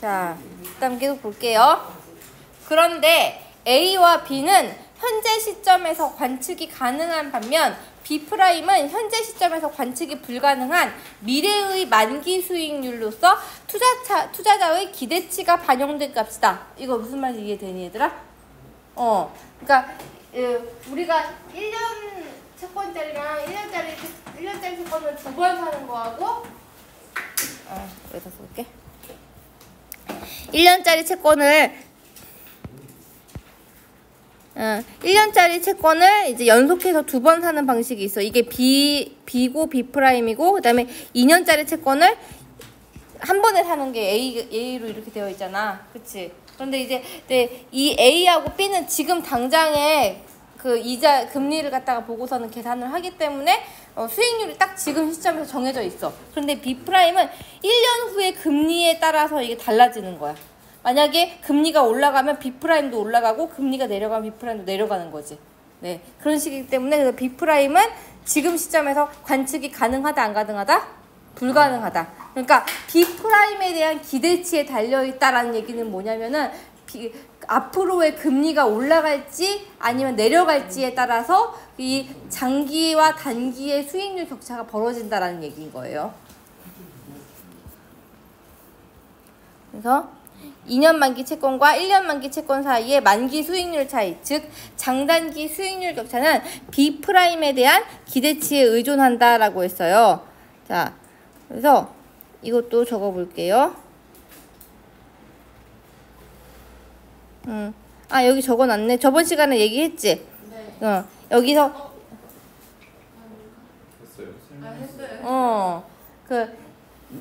자, 그다음 계속 볼게요. 그런데 A와 B는 현재 시점에서 관측이 가능한 반면 B'은 현재 시점에서 관측이 불가능한 미래의 만기 수익률로서 투자자의 기대치가 반영된 값이다. 이거 무슨 말인지 이해되니 얘들아? 그러니까 우리가 1년 채권짜리랑 1년짜리 채권을 2번 사는 거하고 여기다 써볼게. 1년짜리 채권을 이제 연속해서 2번 사는 방식이 있어. 이게 B고 B'이고 그다음에 2년짜리 채권을 한 번에 사는 게 A로 이렇게 되어 있잖아. 그치? 그런데 이제 이 A하고 B는 지금 당장에 그 이자 금리를 갖다가 보고서는 계산을 하기 때문에 수익률이 딱 지금 시점에서 정해져 있어. 그런데 B'은 1년 후의 금리에 따라서 이게 달라지는 거야. 만약에 금리가 올라가면 B'도 올라가고 금리가 내려가면 B'도 내려가는 거지. 네, 그런 식이기 때문에 그래서 B'은 지금 시점에서 관측이 가능하다 안 가능하다? 불가능하다. 그러니까 B'에 대한 기대치에 달려있다라는 얘기는 뭐냐면은 앞으로의 금리가 올라갈지 아니면 내려갈지에 따라서 이 장기와 단기의 수익률 격차가 벌어진다라는 얘기인 거예요. 그래서 2년 만기 채권과 1년 만기 채권 사이의 만기 수익률 차이, 즉 장단기 수익률 격차는 B'에 대한 기대치에 의존한다라고 했어요. 자, 그래서 이것도 적어볼게요. 여기 적어놨네. 저번 시간에 얘기했지? 네. 여기서 했어요. 그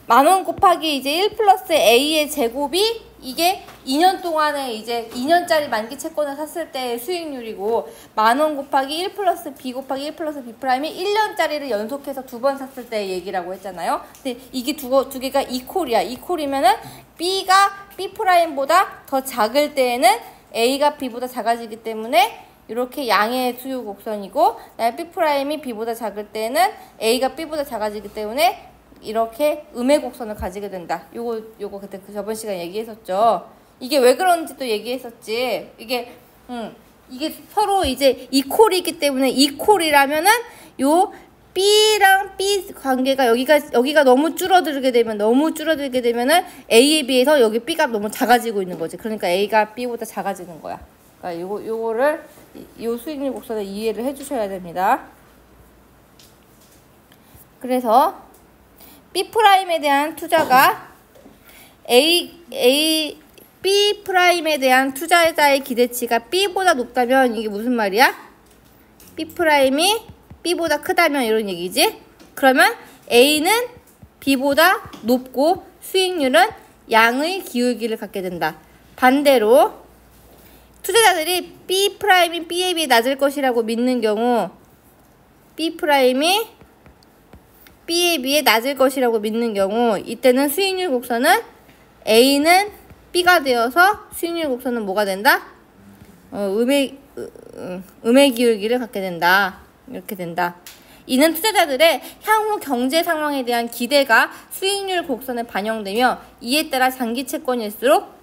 10,000원 곱하기 이제 1 플러스 A의 제곱이 이게 2년 동안에 이제 2년짜리 만기 채권을 샀을 때의 수익률이고 10,000원 곱하기 1 플러스 B 곱하기 1 플러스 B'이 1년짜리를 연속해서 2번 샀을 때의 얘기라고 했잖아요. 근데 이게 두 개가 이퀄이야. 이퀄이면은 B가 B'보다 더 작을 때에는 A가 B보다 작아지기 때문에 이렇게 양의 수요 곡선이고 B'이 B보다 작을 때는 A가 B보다 작아지기 때문에 이렇게 음의 곡선을 가지게 된다. 요거 그때 저번 시간에 얘기했었죠. 이게 왜 그런지도 얘기했었지. 이게 서로 이제 이퀄이기 때문에 이퀄이라면은 요 B랑 B 관계가 여기가 너무 줄어들게 되면은 A에 비해서 여기 B가 너무 작아지고 있는 거지. 그러니까 A가 B보다 작아지는 거야. 그러니까 요거를 요 수익률 곡선을 이해를 해주셔야 됩니다. 그래서 B'에 대한 투자가 B'에 대한 투자자의 기대치가 B보다 높다면 이게 무슨 말이야? B'이 B보다 크다면 이런 얘기지? 그러면 A는 B보다 높고 수익률은 양의 기울기를 갖게 된다. 반대로 투자자들이 B'이 B에 비해 낮을 것이라고 믿는 경우 B'이 B에 비해 낮을 것이라고 믿는 경우 이때는 수익률 곡선은 A는 B가 되어서 수익률 곡선은 뭐가 된다? 음의 기울기를 갖게 된다. 이렇게 된다. 이는 투자자들의 향후 경제 상황에 대한 기대가 수익률 곡선에 반영되며 이에 따라 장기 채권일수록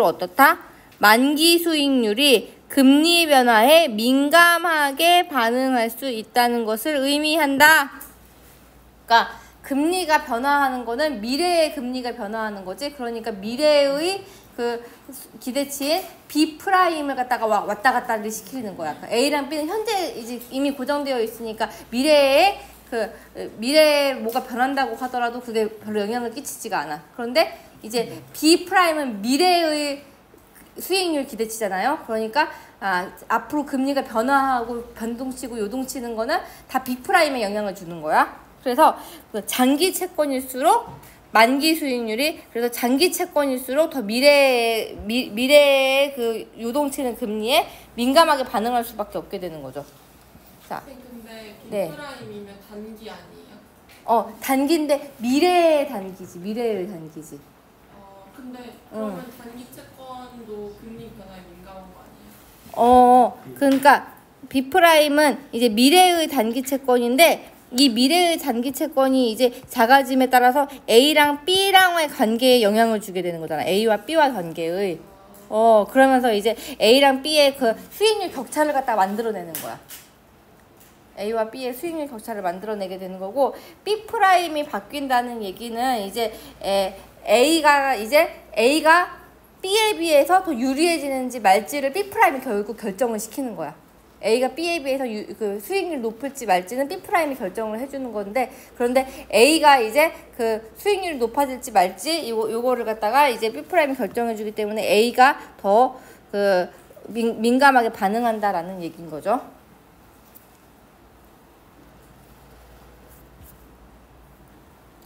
어떻다? 만기 수익률이 금리 변화에 민감하게 반응할 수 있다는 것을 의미한다. 그러니까 금리가 변화하는 거는 미래의 금리가 변화하는 거지. 그러니까 미래의 그 기대치인 B'을 갖다가 왔다 갔다를 시키는 거야. 그러니까 A랑 B는 현재 이제 이미 고정되어 있으니까 미래에 뭐가 변한다고 하더라도 그게 별로 영향을 끼치지가 않아. 그런데 이제 B'은 미래의 수익률 기대치잖아요. 그러니까 앞으로 금리가 변화하고 변동치고 요동치는 거는 다 B'에 영향을 주는 거야. 그래서 장기 채권일수록 만기 수익률이 그래서 장기 채권일수록 더 미래의 그 요동치는 금리에 민감하게 반응할 수밖에 없게 되는 거죠. 자, 근데 네. B'이면 단기 아니에요? 단기인데 미래의 단기지. 근데 그러면 단기 채권도 금리 변화에 민감한 거 아니에요? 그러니까 B'은 이제 미래의 단기 채권인데 이 미래의 장기 채권이 이제 작아짐에 따라서 A랑 B랑의 관계에 영향을 주게 되는 거잖아. A와 B와 관계의. 그러면서 이제 A랑 B의 그 수익률 격차를 갖다 만들어내는 거야. A와 B의 수익률 격차를 만들어내게 되는 거고, B 프라임이 바뀐다는 얘기는 이제 A가 B에 비해서 더 유리해지는지 말지를 B 프라임이 결국 결정을 시키는 거야. A가 B에 비해서 그 수익률이 높을지 말지는 B 프라임이 결정을 해주는 건데, 그런데 A가 이제 그 수익률이 높아질지 말지 요거를 갖다가 이제 B 프라임이 결정해주기 때문에 A가 더 그 민감하게 반응한다라는 얘기인 거죠.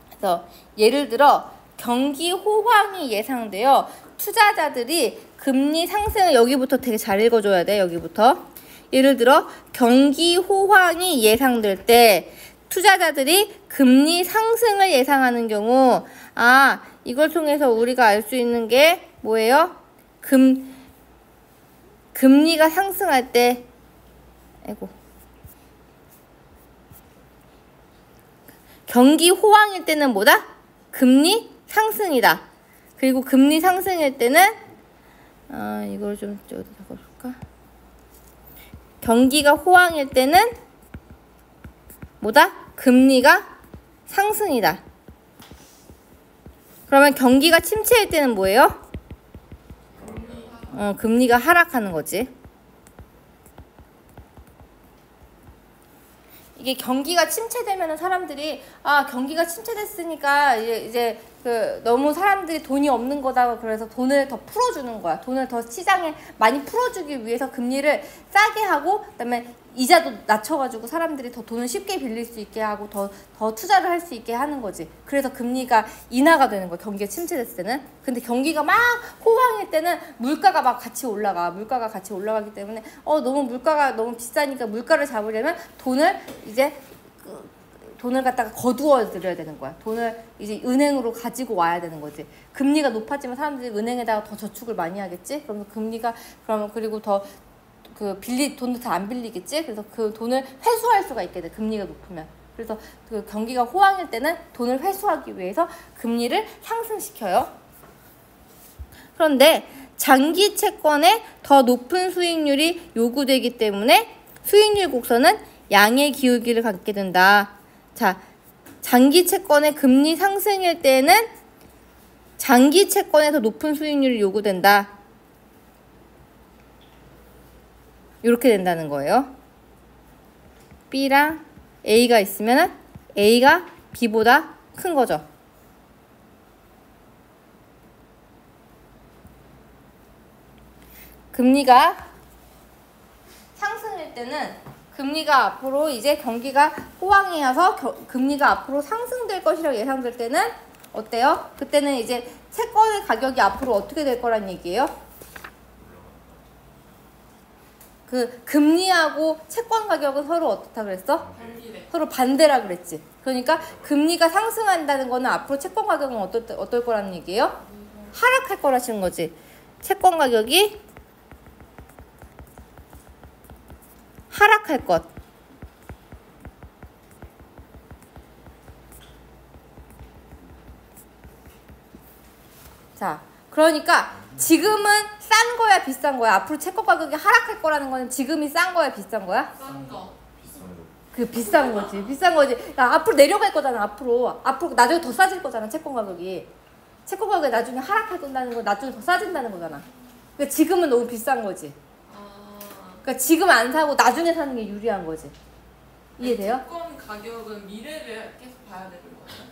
그래서 예를 들어 경기 호황이 예상되어 투자자들이 금리 상승을, 여기부터 되게 잘 읽어줘야 돼. 여기부터. 예를 들어 경기 호황이 예상될 때 투자자들이 금리 상승을 예상하는 경우, 이걸 통해서 우리가 알 수 있는 게 뭐예요? 금리가 상승할 때, 경기 호황일 때는 뭐다? 금리 상승이다. 그리고 금리 상승일 때는 이걸 좀 어디 적어줄까? 경기가 호황일 때는 뭐다? 금리가 상승이다. 그러면 경기가 침체일 때는 뭐예요? 금리가 하락하는 거지. 이게 경기가 침체되면은 사람들이 경기가 침체됐으니까 이제 그 너무 사람들이 돈이 없는 거다, 그래서 돈을 더 풀어주는 거야. 돈을 더 시장에 많이 풀어주기 위해서 금리를 싸게 하고, 그다음에 이자도 낮춰가지고 사람들이 더 돈을 쉽게 빌릴 수 있게 하고 더 투자를 할 수 있게 하는 거지. 그래서 금리가 인하가 되는 거야, 경기가 침체됐을 때는. 근데 경기가 막 호황일 때는 물가가 막 같이 올라가. 물가가 같이 올라가기 때문에 너무 물가가 너무 비싸니까 물가를 잡으려면 돈을 갖다가 거두어 들여야 되는 거야. 돈을 이제 은행으로 가지고 와야 되는 거지. 금리가 높아지면 사람들이 은행에다가 더 저축을 많이 하겠지. 그리고 더 돈도 잘 안 빌리겠지. 그래서 그 돈을 회수할 수가 있게 돼, 금리가 높으면. 그래서 그 경기가 호황일 때는 돈을 회수하기 위해서 금리를 상승시켜요. 그런데 장기 채권에 더 높은 수익률이 요구되기 때문에 수익률 곡선은 양의 기울기를 갖게 된다. 자, 장기 채권의 금리 상승일 때는 장기 채권에 더 높은 수익률이 요구된다. 이렇게 된다는 거예요. B랑 A가 있으면 A가 B보다 큰 거죠. 금리가 상승일 때는 금리가 앞으로 이제 경기가 호황이어서 금리가 앞으로 상승될 것이라고 예상될 때는 어때요? 그때는 이제 채권의 가격이 앞으로 어떻게 될 거란 얘기예요? 그 금리하고 채권 가격은 서로 어떻다 그랬어? 서로 반대라 그랬지. 그러니까 금리가 상승한다는 거는 앞으로 채권 가격은 어떨 거라는 얘기예요? 하락할 거라는 거지. 채권 가격이 하락할 것. 자, 그러니까 지금은 싼 거야, 비싼 거야? 앞으로 채권 가격이 하락할 거라는 거는 지금이 싼 거야, 비싼 거야? 싼 거. 비싼 거지. 비싼 거지. 야, 앞으로 내려갈 거잖아, 앞으로 나중에 더 싸질 거잖아, 채권 가격이. 채권 가격이 나중에 하락할 건다는 건 나중에 더 싸진다는 거잖아. 그러니까 지금은 너무 비싼 거지. 그러니까 지금 안 사고 나중에 사는 게 유리한 거지. 이해돼요? 채권 가격은 미래를 계속 봐야 되는 거예요?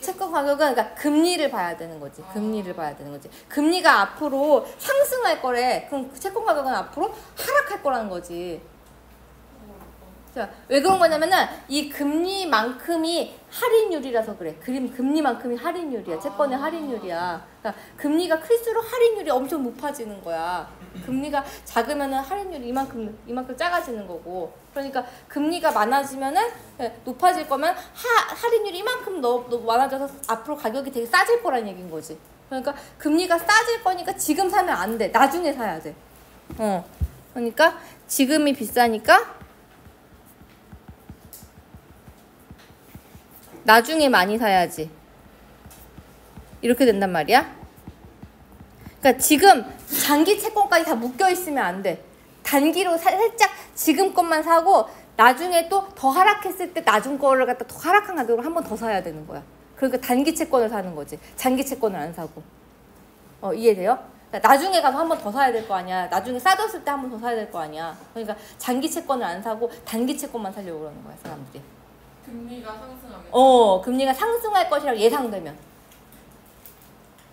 채권 가격은 그러니까 금리를 봐야 되는 거지. 금리를 봐야 되는 거지. 금리가 앞으로 상승할 거래. 그럼 채권 가격은 앞으로 하락할 거라는 거지. 자, 왜 그런 거냐면은 이 금리만큼이 할인율이라서 그래. 금리만큼이 할인율이야. 채권의 할인율이야. 그러니까 금리가 클수록 할인율이 엄청 높아지는 거야. 금리가 작으면은 할인율이 이만큼 작아지는 거고. 그러니까 금리가 많아지면은 높아질 거면 할인율이 이만큼 많아져서 앞으로 가격이 되게 싸질 거란 얘기인 거지. 그러니까 금리가 싸질 거니까 지금 사면 안 돼. 나중에 사야 돼. 그러니까 지금이 비싸니까 나중에 많이 사야지. 이렇게 된단 말이야. 그러니까 지금 장기 채권까지 다 묶여 있으면 안 돼. 단기로 살짝 지금 것만 사고 나중에 또 더 하락했을 때 나중 거를 갖다 더 하락한 가격으로 한 번 더 사야 되는 거야. 그러니까 단기 채권을 사는 거지. 장기 채권을 안 사고. 이해돼요? 그러니까 나중에 가서 한 번 더 사야 될 거 아니야. 나중에 싸졌을 때 한 번 더 사야 될 거 아니야. 그러니까 장기 채권을 안 사고 단기 채권만 사려고 그러는 거야, 사람들이. 금리가 상승하게. 금리가 상승할 것이라고 예상되면.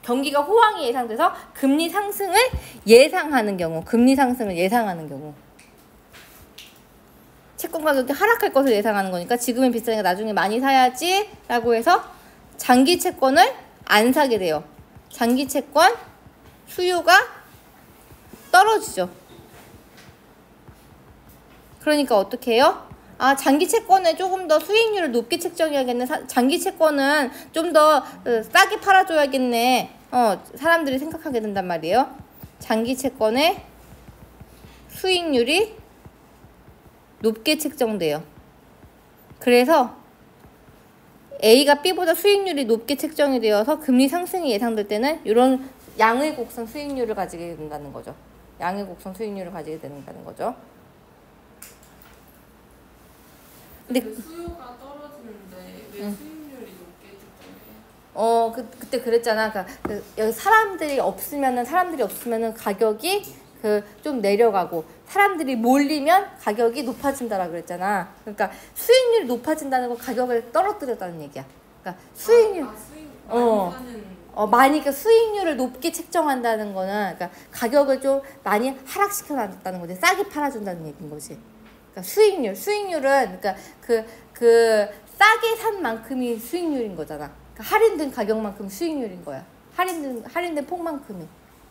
경기가 호황이 예상돼서 금리 상승을 예상하는 경우, 금리 상승을 예상하는 경우. 채권 가격이 하락할 것을 예상하는 거니까 지금은 비싸니까 나중에 많이 사야지 라고 해서 장기 채권을 안 사게 돼요. 장기 채권 수요가 떨어지죠. 그러니까 어떻게 해요? 장기 채권에 조금 더 수익률을 높게 책정해야겠네. 장기 채권은 좀 더 싸게 팔아줘야겠네. 사람들이 생각하게 된단 말이에요. 장기 채권의 수익률이 높게 책정돼요. 그래서 A가 B보다 수익률이 높게 책정이 되어서 금리 상승이 예상될 때는 이런 양의 곡선 수익률을 가지게 된다는 거죠. 양의 곡선 수익률을 가지게 된다는 거죠. 근데 수요가 떨어지는데 왜 수익률이 높게 측정해요? 그때 그랬잖아. 여기 사람들이 없으면은 가격이 좀 내려가고 사람들이 몰리면 가격이 높아진다라 그랬잖아. 그러니까 수익률이 높아진다는 건 가격을 떨어뜨렸다는 얘기야. 그러니까 수익률 그러니까 수익률을 높게 책정한다는 거는 그러니까 가격을 좀 많이 하락시켜 놨다는 거지. 싸게 팔아준다는 얘기인 거지. 그러니까 수익률은 그러니까 그 싸게 산 만큼이 수익률인 거잖아. 그러니까 할인된 가격만큼 수익률인 거야. 할인된 폭만큼이.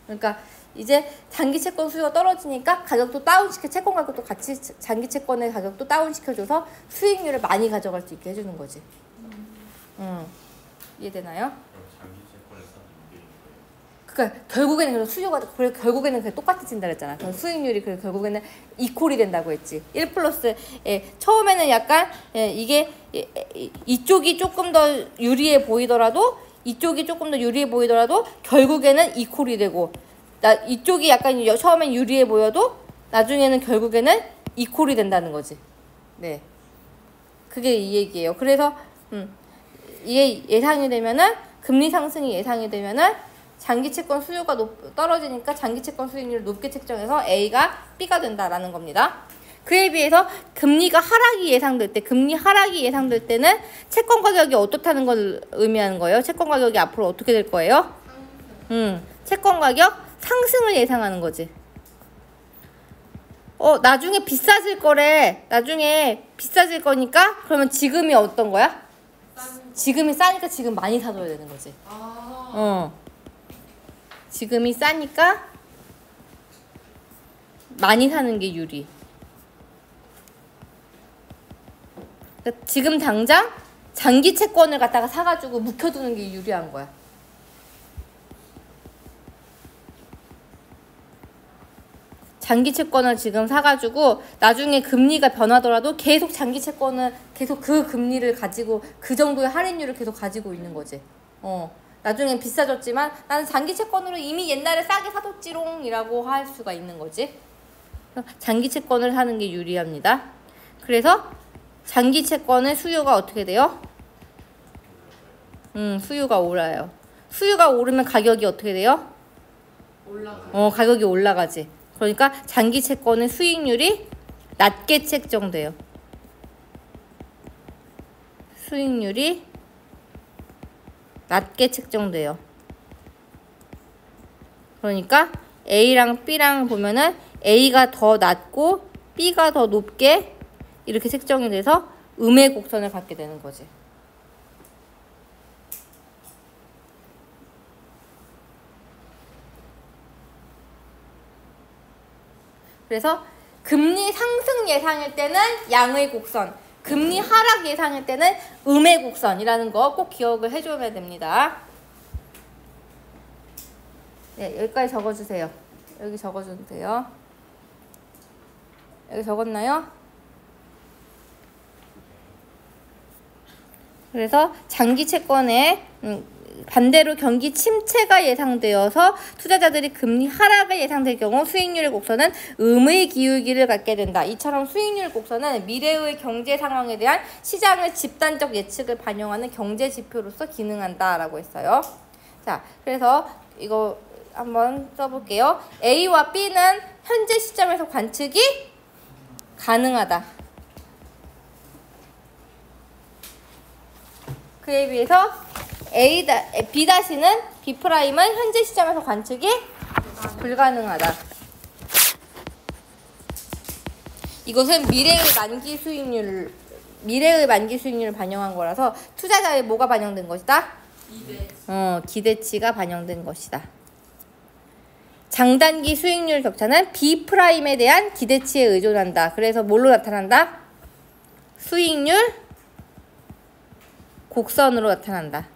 그러니까 이제 장기 채권 수요가 떨어지니까 가격도 채권 가격도 같이 장기 채권의 가격도 다운시켜줘서 수익률을 많이 가져갈 수 있게 해주는 거지. 이해되나요? 장기 채권을 사는 게 그러니까 결국에는 결국에는 그게 똑같아진다 그랬잖아. 수익률이 결국에는 이퀄이 된다고 했지. 1 플러스 처음에는 약간 이게 이쪽이 조금 더 유리해 보이더라도 결국에는 이퀄이 되고 이쪽이 약간 처음엔 유리해 보여도 나중에는 결국에는 이퀄이 된다는 거지. 네, 그게 이 얘기예요. 그래서 이게 예상이 되면은 금리 상승이 예상이 되면은 장기 채권 수요가 떨어지니까 장기 채권 수익률을 높게 책정해서 A가 B가 된다라는 겁니다. 그에 비해서 금리 하락이 예상될 때는 채권 가격이 어떻다는 걸 의미하는 거예요. 채권 가격이 앞으로 어떻게 될 거예요? 채권 가격 상승을 예상하는 거지. 나중에 비싸질 거니까 그러면 지금이 어떤 거야? 지금이 싸니까 지금 많이 사둬야 되는 거지. 지금이 싸니까 많이 사는 게 유리. 그러니까 지금 당장 장기 채권을 갖다가 사가지고 묵혀두는 게 유리한 거야. 장기 채권을 지금 사가지고 나중에 금리가 변하더라도 계속 장기 채권은 계속 그 금리를 가지고 그 정도의 할인율을 계속 가지고 있는 거지. 나중엔 비싸졌지만 나는 장기 채권으로 이미 옛날에 싸게 사뒀지롱이라고 할 수가 있는 거지. 장기 채권을 사는 게 유리합니다. 그래서 장기 채권의 수요가 어떻게 돼요? 수요가 올라요. 수요가 오르면 가격이 어떻게 돼요? 가격이 올라가지. 그러니까 장기 채권의 수익률이 낮게 책정돼요. 수익률이 낮게 책정돼요. 그러니까 A랑 B랑 보면은 A가 더 낮고 B가 더 높게 이렇게 책정이 돼서 음의 곡선을 갖게 되는 거지. 그래서 금리 상승 예상일 때는 양의 곡선, 금리 하락 예상일 때는 음의 곡선이라는 거 꼭 기억을 해줘야 됩니다. 네, 여기까지 적어주세요. 여기 적어주면 돼요. 여기 적었나요? 그래서 장기 채권에 반대로 경기 침체가 예상되어서 투자자들이 금리 하락을 예상될 경우 수익률의 곡선은 음의 기울기를 갖게 된다. 이처럼 수익률 곡선은 미래의 경제 상황에 대한 시장의 집단적 예측을 반영하는 경제 지표로서 기능한다라고 했어요. 자, 그래서 이거 한번 써볼게요. A와 B는 현재 시점에서 관측이 가능하다. 그에 비해서 B-는 B'은 현재 시점에서 관측이 불가능하다. 이것은 미래의 만기 수익률을 반영한 거라서 투자자의 뭐가 반영된 것이다? 기대치가 반영된 것이다. 장단기 수익률 격차는 B'에 대한 기대치에 의존한다. 그래서 뭘로 나타난다? 수익률 곡선으로 나타난다.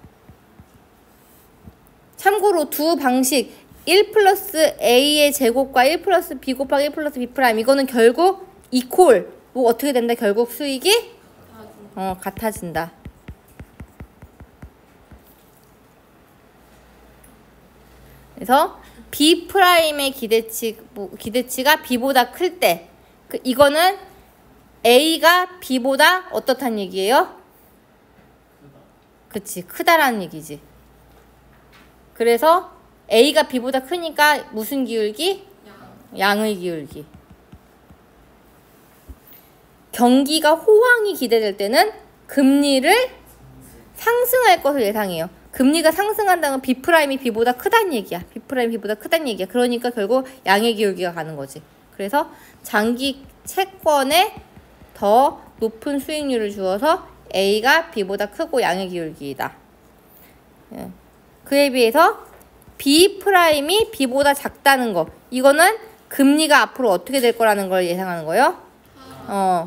참고로 두 방식 1 플러스 A의 제곱과 1 플러스 B 곱하기 1 플러스 B' 이거는 결국 이퀄 뭐 어떻게 된다? 결국 수익이 같아진다. 그래서 B'의 기대치가 B보다 클 때 이거는 A가 B보다 어떻단 얘기예요? 그치, 크다라는 얘기지. 그래서 A가 B보다 크니까 무슨 기울기? 양의 기울기. 경기가 호황이 기대될 때는 금리를 상승할 것을 예상해요. 금리가 상승한다면 B'이 B보다 크다는 얘기야. B'이 B보다 크다는 얘기야. 그러니까 결국 양의 기울기가 가는 거지. 그래서 장기 채권에 더 높은 수익률을 주어서 A가 B보다 크고 양의 기울기이다. 그에 비해서 B'이 B보다 작다는 거. 이거는 금리가 앞으로 어떻게 될 거라는 걸 예상하는 거예요.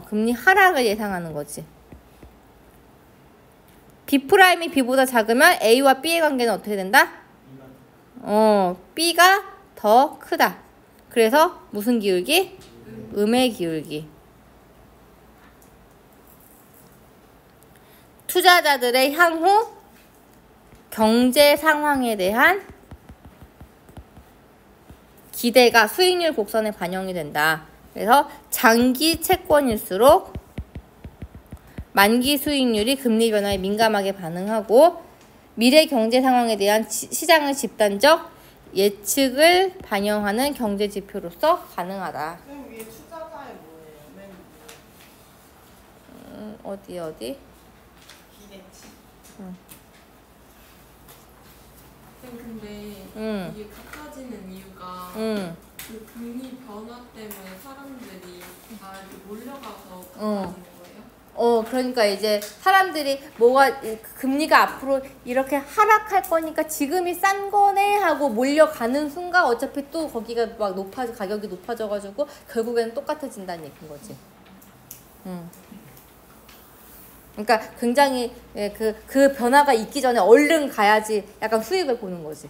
금리 하락을 예상하는 거지. B'이 B보다 작으면 A와 B의 관계는 어떻게 된다? B가 더 크다. 그래서 무슨 기울기? 음의 기울기. 투자자들의 향후 경제 상황에 대한 기대가 수익률 곡선에 반영이 된다. 그래서 장기 채권일수록 만기 수익률이 금리 변화에 민감하게 반응하고 미래 경제 상황에 대한 시장의 집단적 예측을 반영하는 경제 지표로서 가능하다. 그럼 위에 투자자의 뭐예요? 맨 어디? 기대치. 응. 근데 이게 같아지는 이유가 그 금리 변화 때문에 사람들이 다 이렇게 몰려가서 같아지는 거예요? 그러니까 이제 사람들이 금리가 앞으로 이렇게 하락할 거니까 지금이 싼 거네 하고 몰려가는 순간 어차피 또 거기가 막 가격이 높아져가지고 결국에는 똑같아진다는 얘기인 거지. 그러니까 굉장히 그 변화가 있기 전에 얼른 가야지 약간 수익을 보는 거지.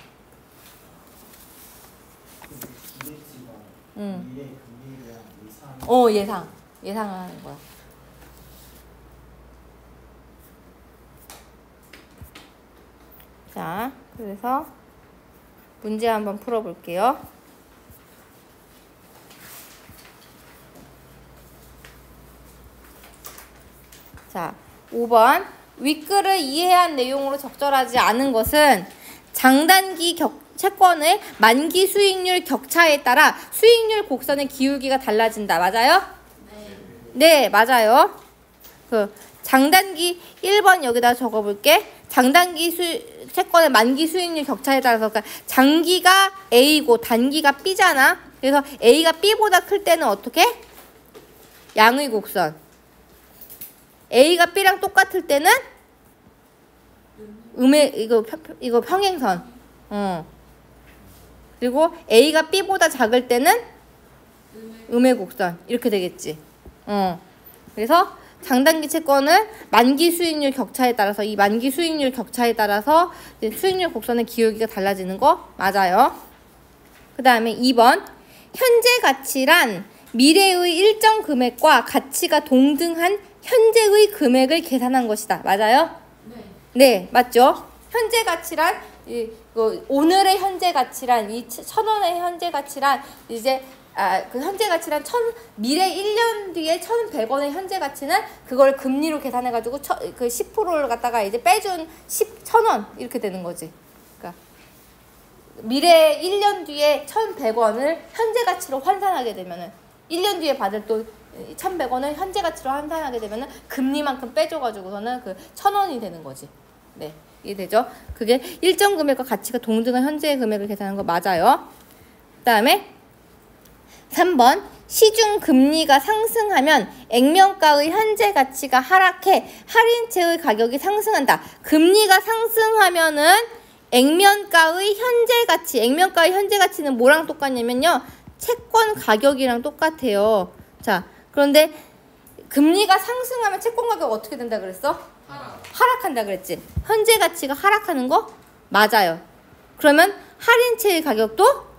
기대치가 미래 금리에 대한 예상하는 거야. 자, 그래서 문제 한번 풀어볼게요. 자, 5번. 윗글을 이해한 내용으로 적절하지 않은 것은 장단기 채권의 만기 수익률 격차에 따라 수익률 곡선의 기울기가 달라진다. 맞아요? 네, 맞아요. 장단기 1번 여기다 적어볼게. 장단기 채권의 만기 수익률 격차에 따라서 그러니까 장기가 A고 단기가 B잖아. 그래서 A가 B보다 클 때는 어떻게? 양의 곡선. A가 B랑 똑같을 때는 이거 평행선. 그리고 A가 B보다 작을 때는 음의 곡선. 이렇게 되겠지. 그래서 장단기 채권은 만기 수익률 격차에 따라서 이 만기 수익률 격차에 따라서 수익률 곡선의 기울기가 달라지는 거 맞아요. 그 다음에 2번. 현재 가치란 미래의 일정 금액과 가치가 동등한 현재의 금액을 계산한 것이다. 맞아요? 네. 네, 맞죠? 현재 가치란 오늘의 현재 가치란 이 1,000원의 현재 가치란 이제 그 현재 가치란 미래 1년 뒤에 1,100원의 현재 가치는 그걸 금리로 계산해 가지고 그 10%를 갖다가 이제 빼준 1,000원 이렇게 되는 거지. 그러니까 미래 1년 뒤에 1,100원을 현재 가치로 환산하게 되면은 1년 뒤에 받을 또 1,100원을 현재 가치로 환산하게 되면은 금리만큼 빼줘가지고서는 그 1,000원이 되는 거지. 네, 이해되죠? 그게 일정 금액과 가치가 동등한 현재 금액을 계산하는 거 맞아요. 그다음에 3번 시중 금리가 상승하면 액면가의 현재 가치가 하락해 할인채의 가격이 상승한다. 금리가 상승하면은 액면가의 현재 가치는 뭐랑 똑같냐면요. 채권 가격이랑 똑같아요. 자, 그런데 금리가 상승하면 채권 가격 어떻게 된다 그랬어? 하락한다 그랬지. 현재 가치가 하락하는 거 맞아요. 그러면 할인채의 가격도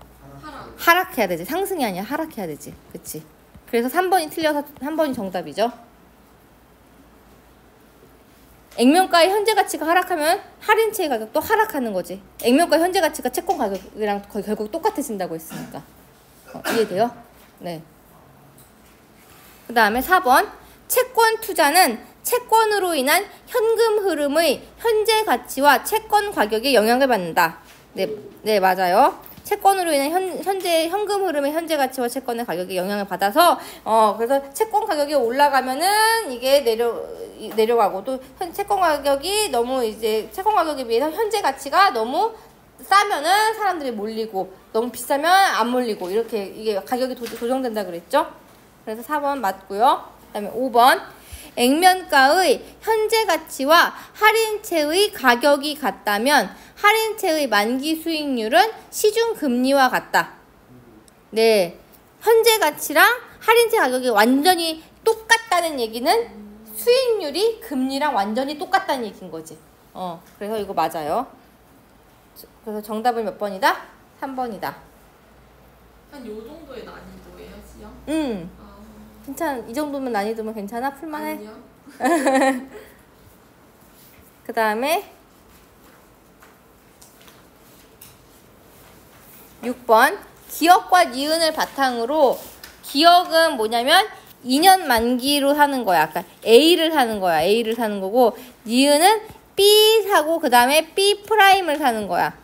하락해야 되지. 상승이 아니라 하락해야 되지. 그치? 그래서 3번이 틀려서 3번이 정답이죠. 액면가의 현재 가치가 하락하면 할인채의 가격도 하락하는 거지. 액면가 현재 가치가 채권 가격이랑 거의 결국 똑같아진다고 했으니까. 이해돼요? 네. 그 다음에 4번 채권 투자는 채권으로 인한 현금 흐름의 현재 가치와 채권 가격에 영향을 받는다. 네, 맞아요. 채권으로 인한 현금 흐름의 현재 가치와 채권의 가격에 영향을 받아서 그래서 채권 가격이 올라가면은 이게 내려가고 또 채권 가격이 너무 이제 채권 가격에 비해서 현재 가치가 너무 싸면은 사람들이 몰리고 너무 비싸면 안 몰리고 이렇게 이게 가격이 조정된다 그랬죠? 그래서 4번 맞고요. 그다음에 5번 액면가의 현재 가치와 할인채의 가격이 같다면 할인채의 만기 수익률은 시중 금리와 같다. 네, 현재 가치랑 할인채 가격이 완전히 똑같다는 얘기는 수익률이 금리랑 완전히 똑같다는 얘기인 거지. 그래서 이거 맞아요. 그래서 정답은 몇 번이다? 3번이다. 한 요 정도의 난이도예요, 시험? 괜찮아. 이 정도면 난이도면 괜찮아? 풀만해? 아니요. 그 다음에 6번 기억과 니은을 바탕으로 기억은 뭐냐면 2년 만기로 사는 거야. 아까 A를 사는 거야. A를 사는 거고 니은은 B 사고 그 다음에 B 프라임을 사는 거야.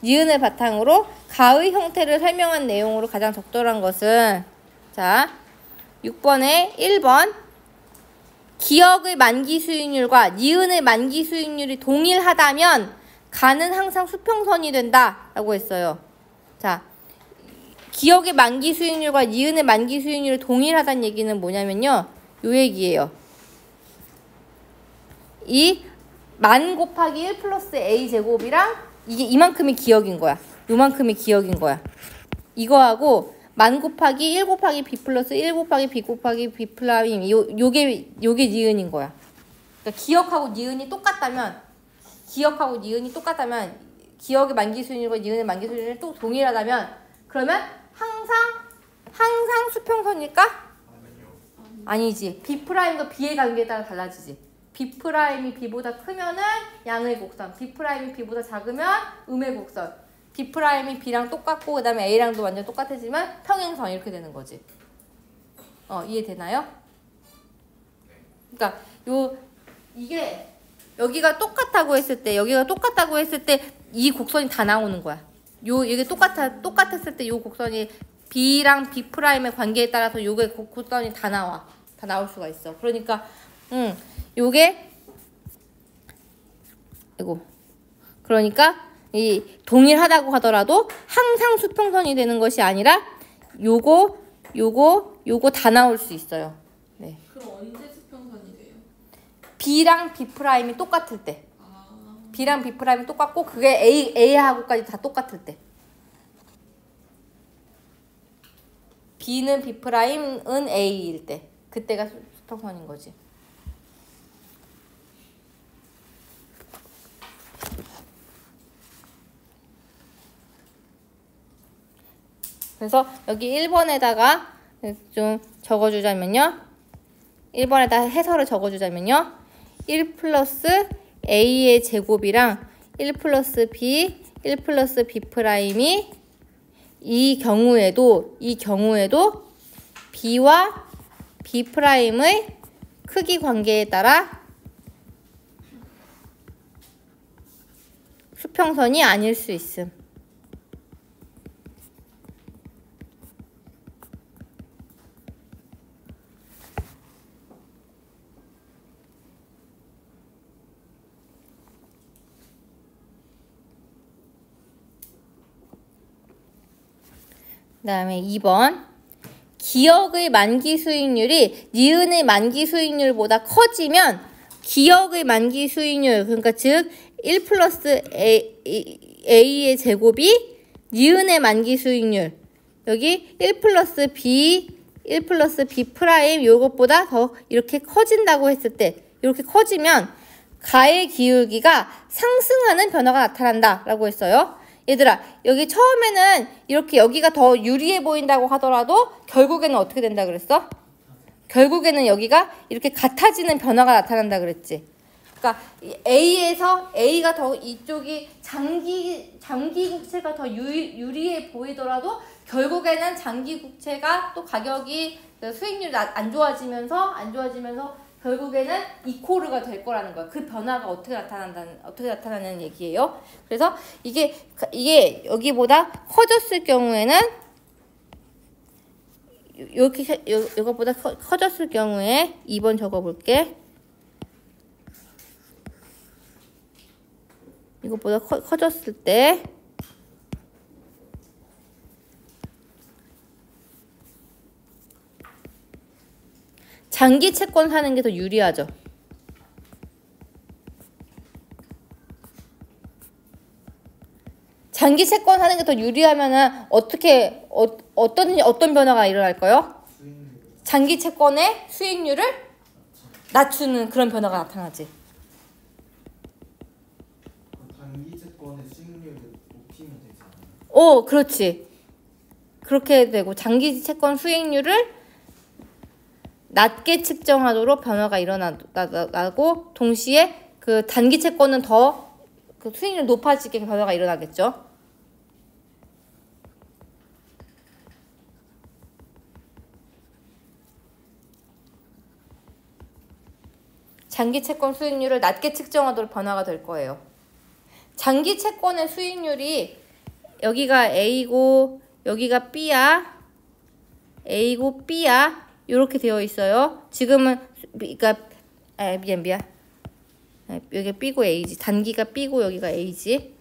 니은을 바탕으로 가의 형태를 설명한 내용으로 가장 적절한 것은 자 6번에 1번 기억의 만기 수익률과 니은의 만기 수익률이 동일하다면 가는 항상 수평선이 된다 라고 했어요. 자, 기억의 만기 수익률과 니은의 만기 수익률이 동일하다는 얘기는 뭐냐면요. 요 얘기예요. 이 만 곱하기 1 플러스 A 제곱이랑 이게 이만큼이 기억인 거야. 요만큼이 기억인 거야. 이거하고 만 곱하기 1 곱하기 B 플러스 1 곱하기 B 곱하기 B 프라임 요게 니은인 거야. 그러니까 기억하고 니은이 똑같다면 기억의 만기 수익률과 니은의 만기 수익률이 또 동일하다면 그러면 항상 수평선일까? 아니지. B 프라임과 B의 관계에 따라 달라지지. B 프라임이 B보다 크면은 양의 곡선, B 프라임이 B보다 작으면 음의 곡선. B 프라임이 B랑 똑같고 그 다음에 A랑도 완전 똑같아지면 평행선 이렇게 되는 거지. 이해되나요? 그러니까 이게 여기가 똑같다고 했을 때 이 곡선이 다 나오는 거야. 이게 똑같았을 때 이 곡선이 B랑 B 프라임의 관계에 따라서 요게 곡선이 다 나올 수가 있어. 그러니까 요게 그러니까 이 동일하다고 하더라도 항상 수평선이 되는 것이 아니라 요거 다 나올 수 있어요. 네. 그럼 언제 수평선이 돼요? B랑 B 프라임이 똑같을 때. B랑 B 프라임이 똑같고 그게 A하고까지 다 똑같을 때. B는 B 프라임은 A일 때. 그때가 수평선인 거지. 그래서 여기 1번에다가 좀 적어주자면요. 1번에다 해설을 적어주자면요. 1 플러스 a의 제곱이랑 1 플러스 b, 1 플러스 b 프라임이 이 경우에도 b와 b 프라임의 크기 관계에 따라 수평선이 아닐 수 있음. 그 다음에 2번. 기억의 만기 수익률이 니은의 만기 수익률보다 커지면 기억의 만기 수익률, 그러니까 즉 1 플러스 a의 제곱이 니은의 만기 수익률, 여기 1 플러스 b, 1 플러스 b 프라임 요것보다 더 이렇게 커진다고 했을 때, 이렇게 커지면 가의 기울기가 상승하는 변화가 나타난다 라고 했어요. 얘들아, 여기 처음에는 이렇게 여기가 더 유리해 보인다고 하더라도 결국에는 어떻게 된다 그랬어? 결국에는 여기가 이렇게 같아지는 변화가 나타난다 그랬지. 그러니까 A에서 A가 더 이쪽이 장기 국채가 더 유리해 보이더라도 결국에는 장기 국채가 또 가격이 수익률이 안 좋아지면서 결국에는 이코르가 될 거라는 거야. 그 변화가 어떻게 나타나는 얘기예요. 그래서 이게 여기보다 커졌을 경우에는 이것보다 커졌을 경우에 2번 적어볼게. 이것보다 커졌을 때 장기 채권 사는 게 더 유리하죠. 장기 채권 사는 게 더 유리하면은 어떤 변화가 일어날까요? 장기 채권의 수익률을 낮추는 그런 변화가 나타나지. 단기 채권의 수익률을 높이면 되지 않아요? 그렇지. 그렇게 되고 장기 채권 수익률을 낮게 측정하도록 변화가 일어나고 동시에 그 단기 채권은 더 그 수익률 높아지게 변화가 일어나겠죠. 장기 채권 수익률을 낮게 측정하도록 변화가 될 거예요. 장기 채권의 수익률이 여기가 A고 여기가 B야. A고 B야. 이렇게 되어 있어요. 지금은 그러니까 미안. 여기가 B고 A지. 단기가 B고 여기가 A지.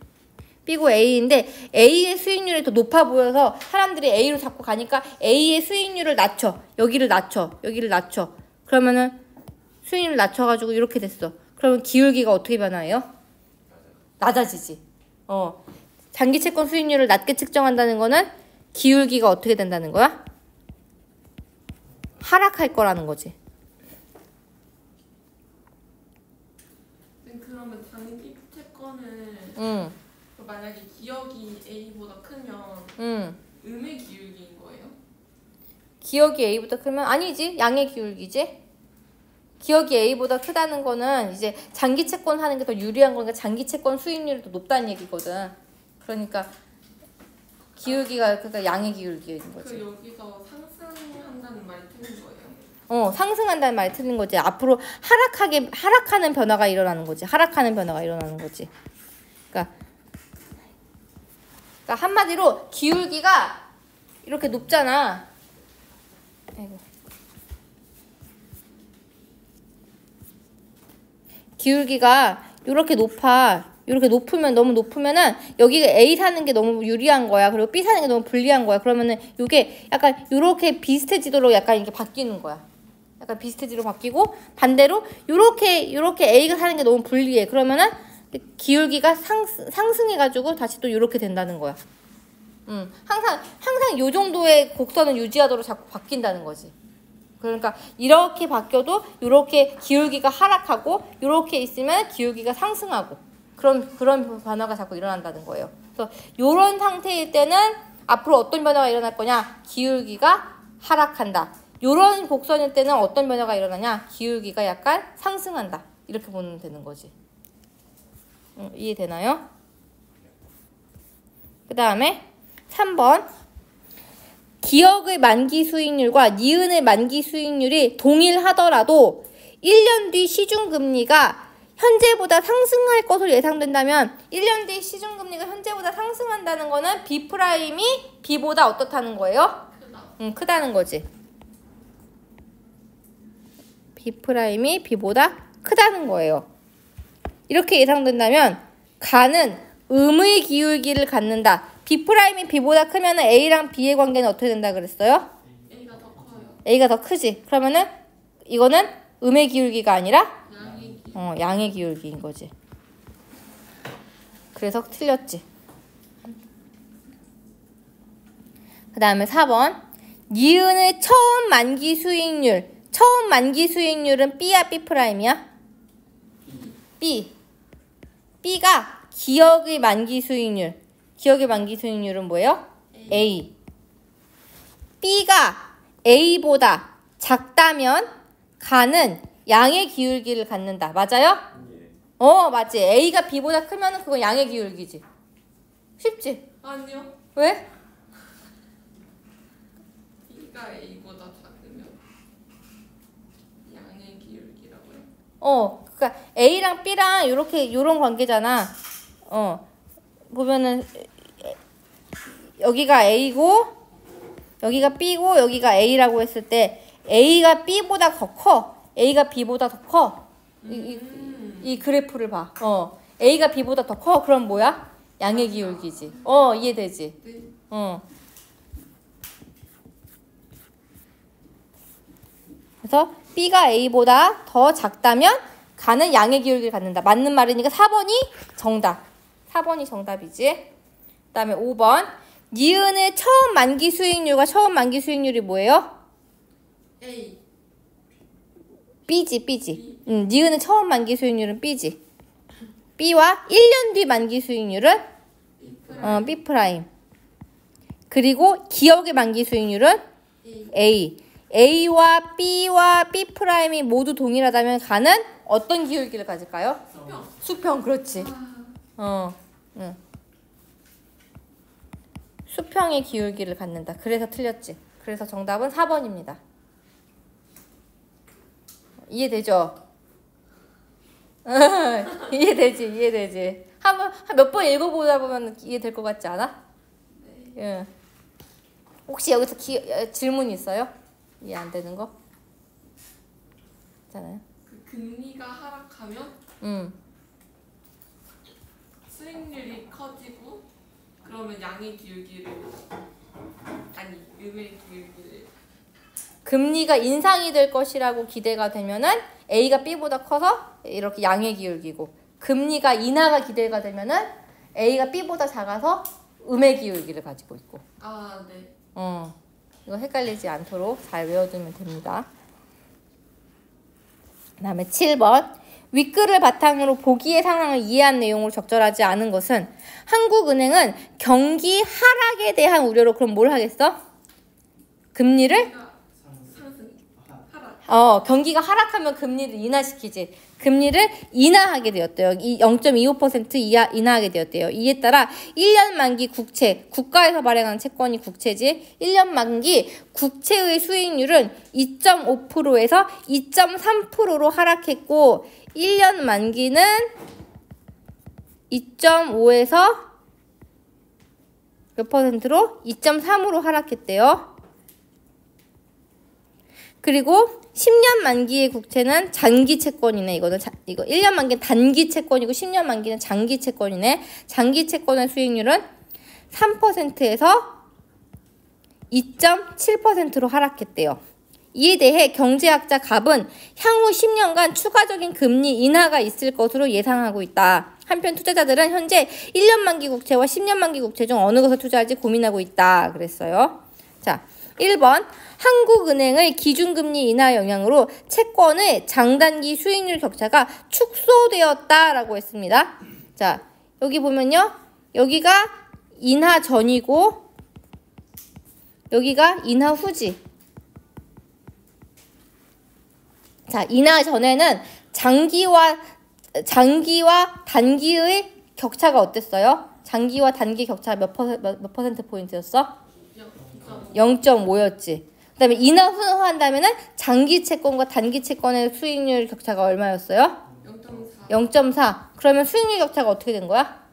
B고 A인데 A의 수익률이 더 높아 보여서 사람들이 A로 자꾸 가니까 A의 수익률을 낮춰. 여기를 낮춰. 그러면은 수익률을 낮춰가지고 이렇게 됐어. 그러면 기울기가 어떻게 변화해요? 낮아지지. 장기 채권 수익률을 낮게 측정한다는 거는 기울기가 어떻게 된다는 거야? 하락할 거라는 거지. 그러면 장기 채권은 만약에 기억이 A보다 크면 음의 기울기인 거예요? 기억이 A보다 크면 아니지. 양의 기울기지. 기억이 A보다 크다는 거는 이제 장기 채권 하는 게 더 유리한 거니까 장기 채권 수익률이 더 높다는 얘기거든. 그러니까 기울기가 그러니까 양의 기울기인 거지. 그 여기서 상승한다는 말이 틀린 거예요? 상승한다는 말이 틀린 거지. 앞으로 하락하는 변화가 일어나는 거지. 그러니까 한마디로 기울기가 이렇게 높잖아. 기울기가 이렇게 높아. 이렇게 너무 높으면은 여기가 A 사는 게 너무 유리한 거야. 그리고 B 사는 게 너무 불리한 거야. 그러면은 이게 약간 이렇게 비슷해지도록 약간 이렇게 바뀌는 거야. 약간 비슷해지도록 바뀌고 반대로 이렇게 A가 사는 게 너무 불리해. 그러면은 기울기가 상승해가지고 다시 또 이렇게 된다는 거야. 항상 요 정도의 곡선을 유지하도록 자꾸 바뀐다는 거지. 그러니까 이렇게 바뀌어도 이렇게 기울기가 하락하고 이렇게 있으면 기울기가 상승하고 그런 변화가 자꾸 일어난다는 거예요. 그래서 이런 상태일 때는 앞으로 어떤 변화가 일어날 거냐? 기울기가 하락한다. 이런 곡선일 때는 어떤 변화가 일어나냐? 기울기가 약간 상승한다. 이렇게 보면 되는 거지. 이해되나요? 그 다음에 3번. 기억의 만기 수익률과 니은의 만기 수익률이 동일하더라도 1년 뒤 시중금리가 현재보다 상승할 것으로 예상된다면 1년 뒤 시중금리가 현재보다 상승한다는 거는 B'이 B보다 어떻다는 거예요? 크다는 거지. B'이 B보다 크다는 거예요. 이렇게 예상된다면 가는 음의 기울기를 갖는다. B'이 B보다 크면 A랑 B의 관계는 어떻게 된다 그랬어요? A가 더 커요. A가 더 크지. 그러면은 이거는 음의 기울기가 아니라 양의 기. 양의 기울기인 거지. 그래서 틀렸지. 그 다음에 4번. 니은의 처음 만기 수익률. 처음 만기 수익률은 B야 B'이야? B. B가 기억의 만기 수익률. 기억의 만기 수익률은 뭐예요? A. B가 A보다 작다면 가는 양의 기울기를 갖는다. 맞아요? 맞지. A가 B보다 크면 그건 양의 기울기지. 쉽지? 아니요. 왜? B가 A보다 작으면 양의 기울기라고요? 그러니까 A랑 B랑 요런 관계잖아. 보면은 여기가 A고 여기가 B고 여기가 A라고 했을 때 A가 B보다 더 커. A가 B보다 더 커. 이 그래프를 봐. A가 B보다 더 커. 그럼 뭐야? 양의 기울기지. 이해되지? 네. 그래서 B가 A보다 더 작다면 가는 양의 기울기를 갖는다. 맞는 말이니까 4번이 정답. 4번이 정답이지. 그 다음에 5번. 니은의 처음 만기 수익률과 처음 만기 수익률이 뭐예요? A. B지. 니은의 처음 만기 수익률은 B지. B와 1년 뒤 만기 수익률은 B'. 그리고 기억의 만기 수익률은 A. A와 B와 B'이 모두 동일하다면 가는 어떤 기울기를 가질까요? 수평. 그렇지. 수평의 기울기를 갖는다. 그래서 틀렸지. 그래서 정답은 4번입니다. 이해되죠? 이해되지. 몇 번 읽어보다 보면 이해될 것 같지 않아? 네. 혹시 여기서 질문 있어요? 이해 안 되는 거? 있잖아요. 그 금리가 하락하면 수익률이 커지고 그러면 양의 기울기를 음의 기울기를 금리가 인상이 될 것이라고 기대가 되면은 A가 B보다 커서 이렇게 양의 기울기고 금리가 인하가 기대가 되면은 A가 B보다 작아서 음의 기울기를 가지고 있고. 네. 이거 헷갈리지 않도록 잘 외워두면 됩니다. 그 다음에 7번. 윗글을 바탕으로 보기의 상황을 이해한 내용으로 적절하지 않은 것은 한국은행은 경기 하락에 대한 우려로 그럼 뭘 하겠어? 금리를? 상승. 하락. 경기가 하락하면 금리를 인하시키지. 금리를 인하하게 되었대요. 0.25% 인하하게 되었대요. 이에 따라 1년 만기 국채, 국가에서 발행하는 채권이 국채지. 1년 만기 국채의 수익률은 2.5%에서 2.3%로 하락했고 1년 만기는 2.5에서 몇 %로? 2.3으로 하락했대요. 그리고 10년 만기의 국채는 장기 채권이네. 이거 1년 만기는 단기 채권이고 10년 만기는 장기 채권이네. 장기 채권의 수익률은 3%에서 2.7%로 하락했대요. 이에 대해 경제학자 갑은 향후 10년간 추가적인 금리 인하가 있을 것으로 예상하고 있다. 한편 투자자들은 현재 1년 만기 국채와 10년 만기 국채 중 어느 것을 투자할지 고민하고 있다. 그랬어요. 자, 1번. 한국은행의 기준금리 인하 영향으로 채권의 장단기 수익률 격차가 축소되었다라고 했습니다. 자, 여기 보면요. 여기가 인하 전이고 여기가 인하 후지. 자, 인하 전에는 장기와 장기와 단기의 격차가 어땠어요? 장기와 단기 격차 몇 퍼센트 포인트였어? 0.5였지. 그 다음에 인하분할한다면은 장기 채권과 단기 채권의 수익률 격차가 얼마였어요? 0.4. 그러면 수익률 격차가 어떻게 된 거야?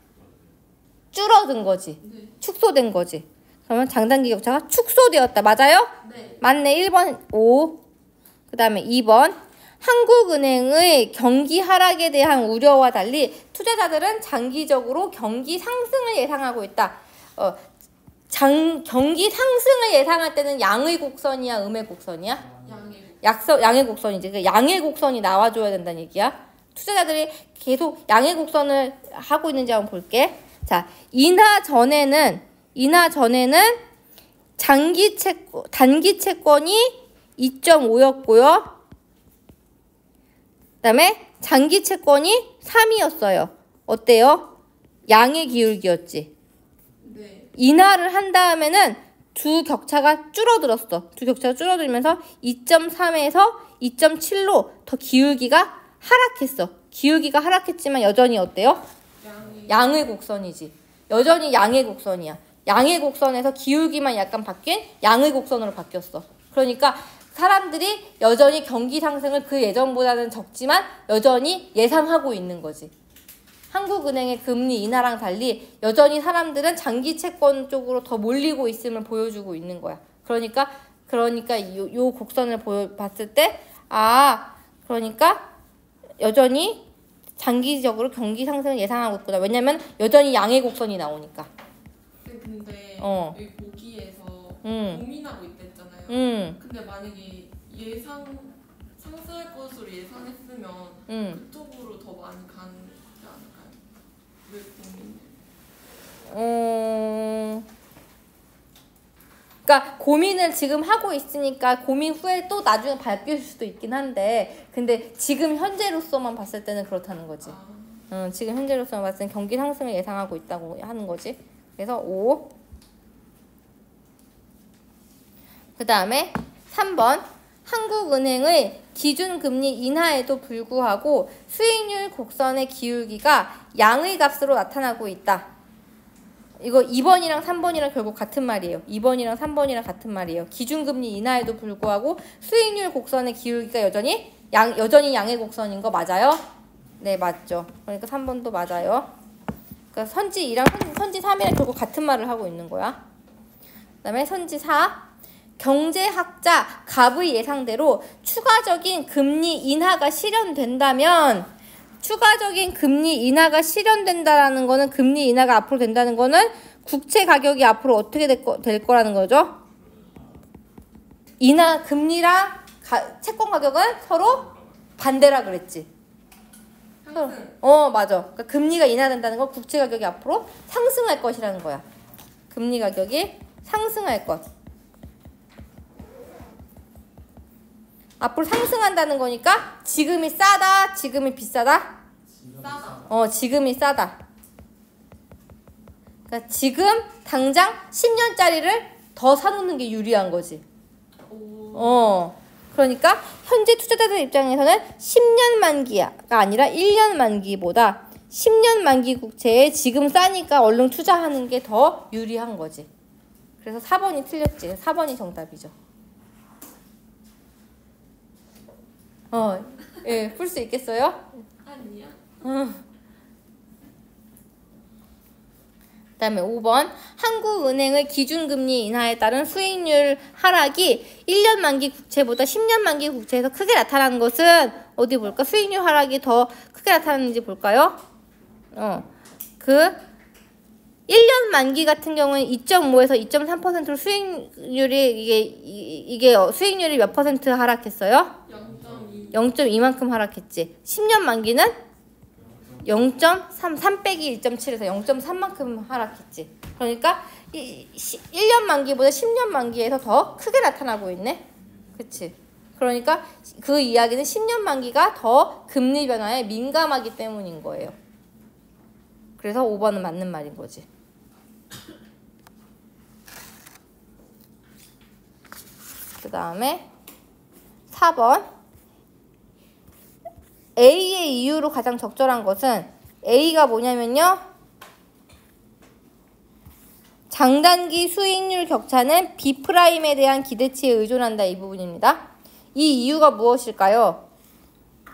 줄어든 거지. 네. 축소된 거지. 그러면 장단기 격차가 축소되었다. 맞아요? 네. 맞네. 1번 5. 그 다음에 2번. 한국은행의 경기 하락에 대한 우려와 달리 투자자들은 장기적으로 경기 상승을 예상하고 있다. 경기 상승을 예상할 때는 양의 곡선이야, 음의 곡선이야? 양의 곡선이지. 그 양의 곡선이 나와줘야 된다는 얘기야. 투자자들이 계속 양의 곡선을 하고 있는지 한번 볼게. 자, 인하 전에는 단기 채권이 2.5였고요. 그 다음에 장기 채권이 3이었어요. 어때요? 양의 기울기였지. 네. 인하를 한 다음에는 두 격차가 줄어들었어. 두 격차가 줄어들면서 2.3에서 2.7로 더 기울기가 하락했어. 기울기가 하락했지만 여전히 어때요? 양의 곡선이지. 여전히 양의 곡선이야. 양의 곡선에서 기울기만 약간 바뀐 양의 곡선으로 바뀌었어. 그러니까 사람들이 여전히 경기 상승을 그 예전보다는 적지만 여전히 예상하고 있는 거지. 한국은행의 금리 인하랑 달리 여전히 사람들은 장기 채권 쪽으로 더 몰리고 있음을 보여주고 있는 거야. 그러니까 요 곡선을 봤을 때 그러니까 여전히 장기적으로 경기 상승을 예상하고 있구나. 왜냐면 여전히 양의 곡선이 나오니까. 근데 여기 보기에서 고민하고 있댔잖아요. 근데 만약에 상승할 것으로 예상했으면 그쪽으로 더 많이 가지 않을까요? 왜 고민? 그러니까 고민을 지금 하고 있으니까 고민 후에 또 나중에 바뀔 수도 있긴 한데, 근데 지금 현재로서만 봤을 때는 그렇다는 거지. 지금 현재로서만 봤을 때는 경기 상승을 예상하고 있다고 하는 거지. 그래서 5. 그 다음에 3번. 한국은행의 기준금리 인하에도 불구하고 수익률 곡선의 기울기가 양의 값으로 나타나고 있다. 이거 2번이랑 3번이랑 결국 같은 말이에요. 2번이랑 3번이랑 같은 말이에요. 기준금리 인하에도 불구하고 수익률 곡선의 기울기가 여전히 양의 곡선인 거 맞아요? 네, 맞죠. 그러니까 3번도 맞아요. 그러니까 선지 2랑 선지 3이랑 결국 같은 말을 하고 있는 거야. 그 다음에 선지 4. 경제학자 갑의 예상대로 추가적인 금리 인하가 실현된다면, 추가적인 금리 인하가 실현된다라는 거는, 금리 인하가 앞으로 된다는 거는 국채 가격이 앞으로 어떻게 될 거라는 거죠? 금리랑 채권 가격은 서로 반대라 그랬지. 맞아. 그러니까 금리가 인하된다는 건 국채 가격이 앞으로 상승할 것이라는 거야. 금리 가격이 상승할 것. 앞으로 상승한다는 거니까 지금이 싸다, 지금이 비싸다? 싸다. 지금이 싸다. 그러니까 지금 당장 10년짜리를 더 사놓는 게 유리한 거지. 그러니까 현재 투자자들 입장에서는 10년 만기가 아니라 1년 만기보다 10년 만기 국채에 지금 싸니까 얼른 투자하는 게 더 유리한 거지. 그래서 4번이 틀렸지. 4번이 정답이죠. 예, 풀 수 있겠어요? 아니야. 그 다음에 5번. 한국은행의 기준금리 인하에 따른 수익률 하락이 1년 만기 국채보다 10년 만기 국채에서 크게 나타나는 것은 어디 볼까? 수익률 하락이 더 크게 나타나는지 볼까요? 1년 만기 같은 경우는 2.5에서 2.3%로 이게 수익률이 몇 퍼센트 하락했어요? 0.2만큼 하락했지. 10년 만기는 3 빼기 1.7에서 0.3만큼 하락했지. 그러니까 1년 만기보다 10년 만기에서 더 크게 나타나고 있네. 그치? 그러니까 그 이야기는 10년 만기가 더 금리 변화에 민감하기 때문인 거예요. 그래서 5번은 맞는 말인 거지. 그 다음에 4번. A의 이유로 가장 적절한 것은 A가 뭐냐면요. 장단기 수익률 격차는 B'에 대한 기대치에 의존한다. 이 부분입니다. 이 이유가 무엇일까요?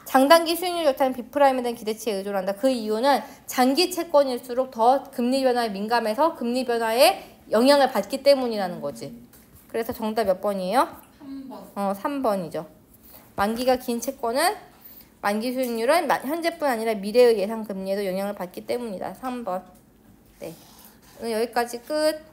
장단기 수익률 격차는 B'에 대한 기대치에 의존한다. 그 이유는 장기 채권일수록 더 금리 변화에 민감해서 금리 변화에 영향을 받기 때문이라는 거지. 그래서 정답 몇 번이에요? 3번. 3번이죠. 만기가 긴 채권은 만기 수익률은 현재뿐 아니라 미래의 예상 금리에도 영향을 받기 때문이다. 3번. 네. 오늘 여기까지 끝.